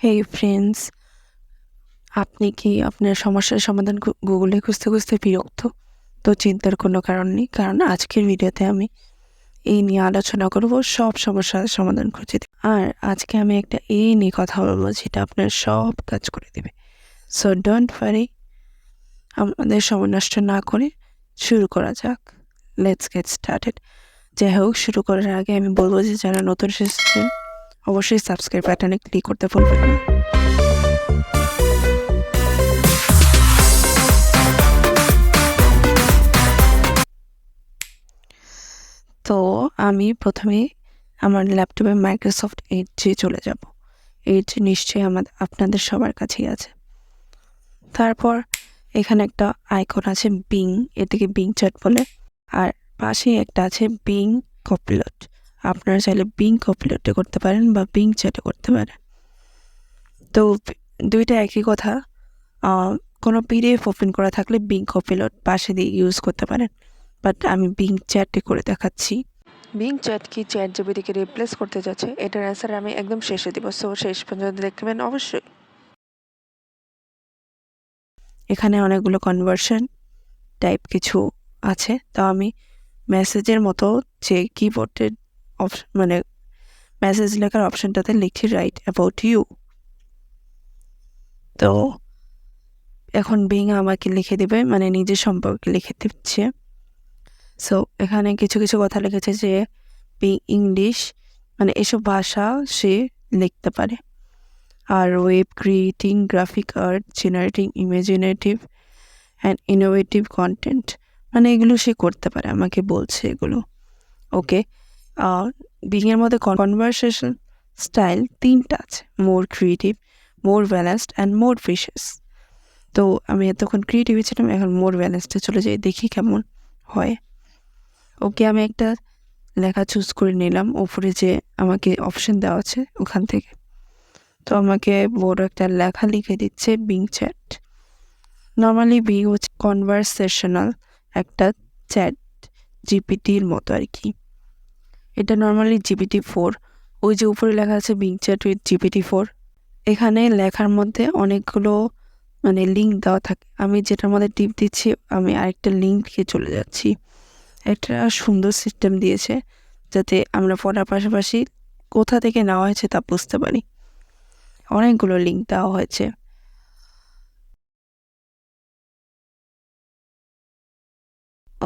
হেই friends, আপনি কি আপনার সমস্যার সমাধান গুগলে খুঁজতে খুঁজতে বিরক্ত? তো চিন্তার কোনো কারণ নেই, কারণ আজকের ভিডিওতে আমি এই নিয়ে আলোচনা করব, সব সমস্যার সমাধান খুঁজে দেব। আর আজকে আমি একটা এই নিয়ে কথা বলবো যেটা আপনার সব কাজ করে দেবে। সো ডোন্ট ওয়ারি, আমাদের সময় নষ্ট না করে শুরু করা যাক। Let's get started. যাই হোক, শুরু করার আগে আমি বলবো যে যারা নতুন এসেছেন অবশ্যই সাবস্ক্রাইব বাটনে ক্লিক করতে ভুলবেন না। তো আমি প্রথমে আমার ল্যাপটপে মাইক্রোসফট এডজে চলে যাব। এডজ নিশ্চয়ই আপনাদের সবার কাছেই আছে। তারপর এখানে একটা আইকন আছে বিং, এটাকে বিং চ্যাট বলে। আর পাশেই একটা আছে বিং কপিলট। আপনারা চাইলে বিং কপিলটে করতে পারেন বা বিং চ্যাটে করতে পারেন। তো দুইটা একই কথা। কোনো পিডিএফ ওপেন করা থাকলে বিং কপিলট পাশে দিয়ে ইউজ করতে পারেন, বাট আমি বিং চ্যাটে করে দেখাচ্ছি। বিং চ্যাট কি চ্যাটজিপিটিকে রিপ্লেস করতে যাচ্ছে? এটার অ্যান্সার আমি একদম শেষে দিব, সো শেষ পর্যন্ত দেখবেন অবশ্যই। এখানে অনেকগুলো কনভার্সন টাইপ কিছু আছে, তো আমি মেসেজের মতো যে কিবোর্ডের মানে মেসেজ লেখার অপশনটাতে লিখছি রাইট অ্যাবাউট ইউ। তো এখন বিং আমাকে লিখে দেবে, মানে নিজের সম্পর্কে লিখে দিচ্ছে। সো এখানে কিছু কিছু কথা লিখেছে যে বিং ইংলিশ, মানে এসব ভাষা সে লিখতে পারে। আর web creating, graphic art, generating imaginative and innovative content, মানে এগুলো সে করতে পারে, আমাকে বলছে এগুলো। ওকে, বিংয়ের মধ্যে কনভারসেশন স্টাইল 3টা আছে: মোর creative, more balanced and more precious. তো আমি এতক্ষণ ক্রিয়েটিভ ছিলাম, এখন মোর ব্যালেন্সডে চলে যাই, দেখি কেমন হয়। ওকে, আমি একটা লেখা চুজ করে নিলাম, উপরে যে আমাকে অপশন দেওয়া আছে ওখান থেকে। তো আমাকে বড় একটা লেখা লিখে দিচ্ছে বিং চ্যাট। নর্মালি বিং হচ্ছে কনভারসেশনাল একটা চ্যাট জিপিটির মতো আর কি। এটা নর্মালি GPT-4, ওই যে উপরে লেখা আছে বিং চ্যাট উইথ GPT-4। এখানে লেখার মধ্যে অনেকগুলো মানে লিঙ্ক দেওয়া থাকে। আমি যেটার মধ্যে টিপ দিচ্ছি আমি আরেকটা লিঙ্ক দিয়ে চলে যাচ্ছি। একটা সুন্দর সিস্টেম দিয়েছে যাতে আমরা পড়ার পাশাপাশি কোথা থেকে নেওয়া হয়েছে তা বুঝতে পারি। অনেকগুলো লিঙ্ক দেওয়া হয়েছে।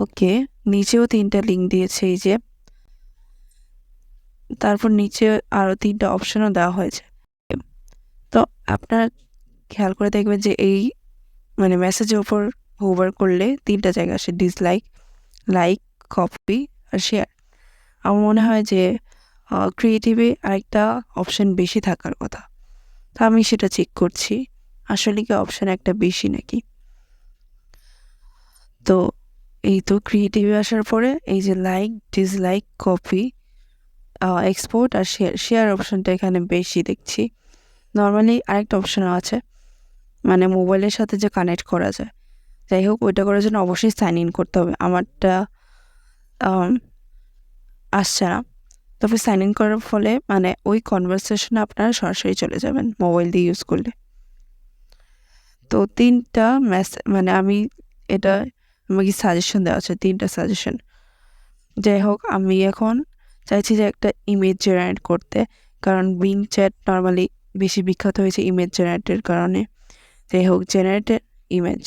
ওকে, নিচেও 3টা লিঙ্ক দিয়েছে এই যে। তারপর নিচে আরও 3টা অপশনও দেওয়া হয়েছে। তো আপনার খেয়াল করে দেখবেন যে এই মানে মেসেজের উপর হোভার করলে 3টা জায়গা আসে: ডিসলাইক, লাইক, কপি আর শেয়ার। আমার মনে হয় যে ক্রিয়েটিভে আরেকটা অপশন বেশি থাকার কথা। তো আমি সেটা চেক করছি আসলে কি অপশন একটা বেশি নাকি। তো এই তো ক্রিয়েটিভে আসার পরে এই যে লাইক, ডিসলাইক, কপি, এক্সপোর্ট আর শেয়ার অপশনটা এখানে বেশি দেখছি। নর্মালি আরেকটা অপশনও আছে, মানে মোবাইলের সাথে যে কানেক্ট করা যায়। যাই হোক, ওইটা করার জন্য অবশ্যই সাইন ইন করতে হবে। আমারটা আসছে না, তবে সাইন ইন করার ফলে মানে ওই কনভারসেশনে আপনারা সরাসরি চলে যাবেন মোবাইল দিয়ে ইউজ করলে। তো 3টা মানে আমি এটা আমাকে সাজেশন দেওয়া আছে, 3টা সাজেশন। যাই হোক, আমি এখন চাইছি যে একটা ইমেজ জেনারেট করতে, কারণ বিং চ্যাট নর্মালি বেশি বিখ্যাত হয়েছে ইমেজ জেনারেটের কারণে। যাই হোক, generated image.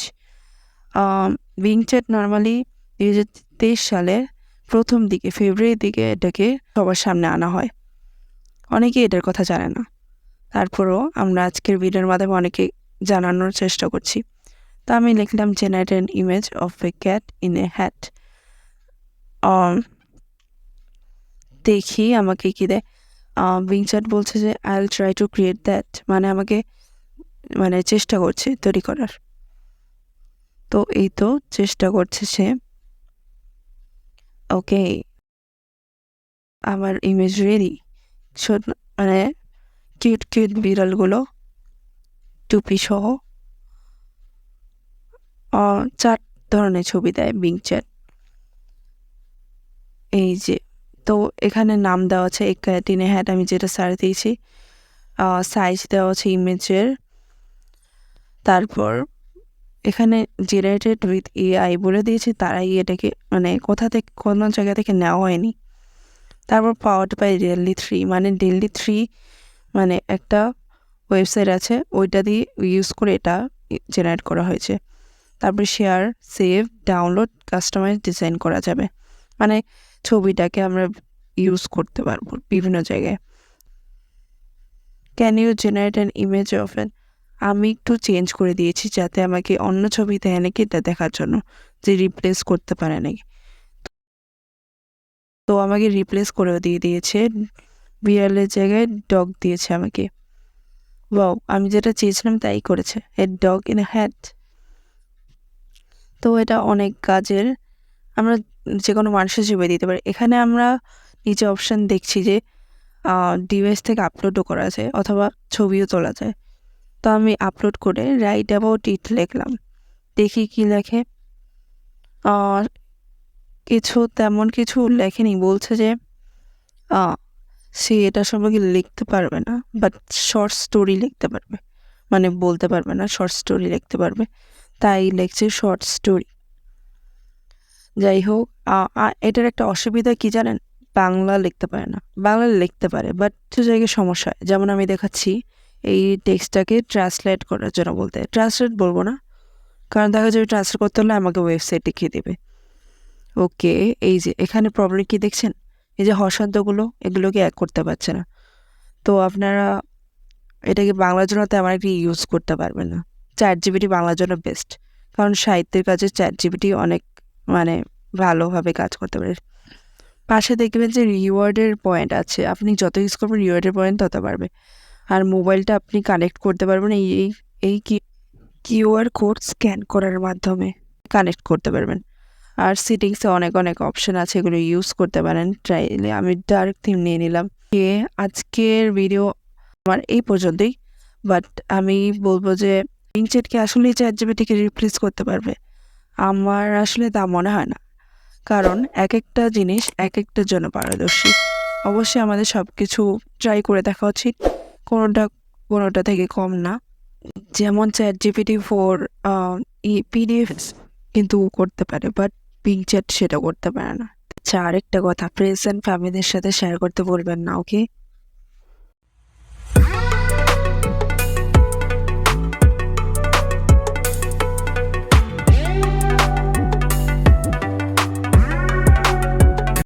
Being chat normally 2023 সালে প্রথম দিকে ফেব্রুয়ারির দিকে এটাকে সবার সামনে আনা হয়। অনেকেই এটার কথা জানে না, তারপরও আমরা আজকের ভিডিওর মাধ্যমে অনেকে জানানোর চেষ্টা করছি। তো আমি লিখলাম generate an image of a cat in a hat. দেখি আমাকে কি দেয়। বিং চ্যাট বলছে যে I will try to create that, মানে আমাকে মানে চেষ্টা করছে তৈরি করার। তো এই তো চেষ্টা করছে সে। ওকে, আমার ইমেজ রেডি। মানে কিউট কিউট বিড়ালগুলো টুপি সহ 4 ধরনের ছবি দেয় বিং চ্যাট। এই যে, তো এখানে নাম দেওয়া আছে এক ক্যাট ইন এ হ্যাট, আমি যেটা সার্চ দিয়েছি। সাইজ দেওয়া আছে ইমেজের। তারপর এখানে জেনারেটেড উইথ এআই বলে দিয়েছে, তারাই এটাকে মানে কোথা থেকে কোনো জায়গা থেকে নেওয়া হয়নি। তারপর পাওয়ার্ড বাই ডেইলি3, মানে ডেইলি3 মানে একটা ওয়েবসাইট আছে, ওইটা দিয়ে ইউজ করে এটা জেনারেট করা হয়েছে। তারপর share, save, download, customize, design করা যাবে, মানে ছবিটাকে আমরা ইউজ করতে পারবো বিভিন্ন জায়গায়। Can you generate an image of an, আমি একটু চেঞ্জ করে দিয়েছি যাতে আমাকে অন্য ছবি দেয় নাকি এটা দেখার জন্য, যে রিপ্লেস করতে পারে নাকি। তো আমাকে রিপ্লেস করেও দিয়ে দিয়েছে, বিড়ালের জায়গায় ডগ দিয়েছে আমাকে। ওয়াও, আমি যেটা চেয়েছিলাম তাই করেছে, a dog in a hat. তো এটা অনেক কাজের, আমরা যে কোনো মানুষের ছবি দিতে পারি। এখানে আমরা নিচে অপশান দেখছি যে ডিভাইস থেকে আপলোডও করা যায় অথবা ছবিও তোলা যায়। তো আমি আপলোড করে রাইট অ্যাবাউট ইট লিখলাম, দেখি কি লেখে। কিছু তেমন কিছু লেখেনি, বলছে যে সে এটা সম্পর্কে লিখতে পারবে না, বাট শর্ট স্টোরি লিখতে পারবে, মানে বলতে পারবে না, শর্ট স্টোরি লিখতে পারবে, তাই লিখছে শর্ট স্টোরি। যাই হোক, এটার একটা অসুবিধা কি জানেন, বাংলা লিখতে পারে না। বাংলা লিখতে পারে বাট কিছু জায়গায় সমস্যা হয়, যেমন আমি দেখাচ্ছি এই টেক্সটটাকে ট্রান্সলেট করার জন্য, বলতে ট্রান্সলেট বলবো না, কারণ দেখা যাবে ট্রান্সলেট করতে হলে আমাকে ওয়েবসাইট দেখিয়ে দেবে। ওকে, এই যে এখানে প্রবলেম কি দেখছেন, এই যে হর্ষান্তগুলো এগুলোকে এক করতে পারছে না। তো আপনারা এটাকে বাংলার জন্য তেমন একটা ইউজ করতে পারবেন না। চ্যাটজিপিটি বাংলার জন্য বেস্ট, কারণ সাহিত্যের কাজে চ্যাটজিপিটি অনেক মানে ভালোভাবে কাজ করতে পারে। পাশে দেখবেন যে রিওয়ার্ডের পয়েন্ট আছে, আপনি যত ইউজ করবেন রিওয়ার্ডের পয়েন্ট তত বাড়বে। আর মোবাইলটা আপনি কানেক্ট করতে পারবেন এই এই এই কিউআর কোড স্ক্যান করার মাধ্যমে কানেক্ট করতে পারবেন। আর সিটিংসে অনেক অনেক অপশন আছে, এগুলো ইউজ করতে পারেন চাইলে। আমি ডাইরেক্ট থিম নিয়ে নিলাম। আজকের ভিডিও আমার এই পর্যন্তই, বাট আমি বলবো যে বিং চ্যাটকে আসলে চ্যাটজিপিটিকে রিপ্লেস করতে পারবে, আমার আসলে তা মনে হয় না, কারণ এক একটা জিনিস এক একটার জন্য পারদর্শী। অবশ্যই আমাদের সব কিছু ট্রাই করে দেখা উচিত, কোনোটা থেকে কম না। যেমন ChatGPT 4 পিডিএফ কিন্তু করতে পারে, বাট বিং চ্যাট সেটা করতে পারে না। আচ্ছা, আরেকটা কথা, ফ্রেন্ডস অ্যান্ড ফ্যামিলিদের সাথে শেয়ার করতে বলবেন না, ওকে?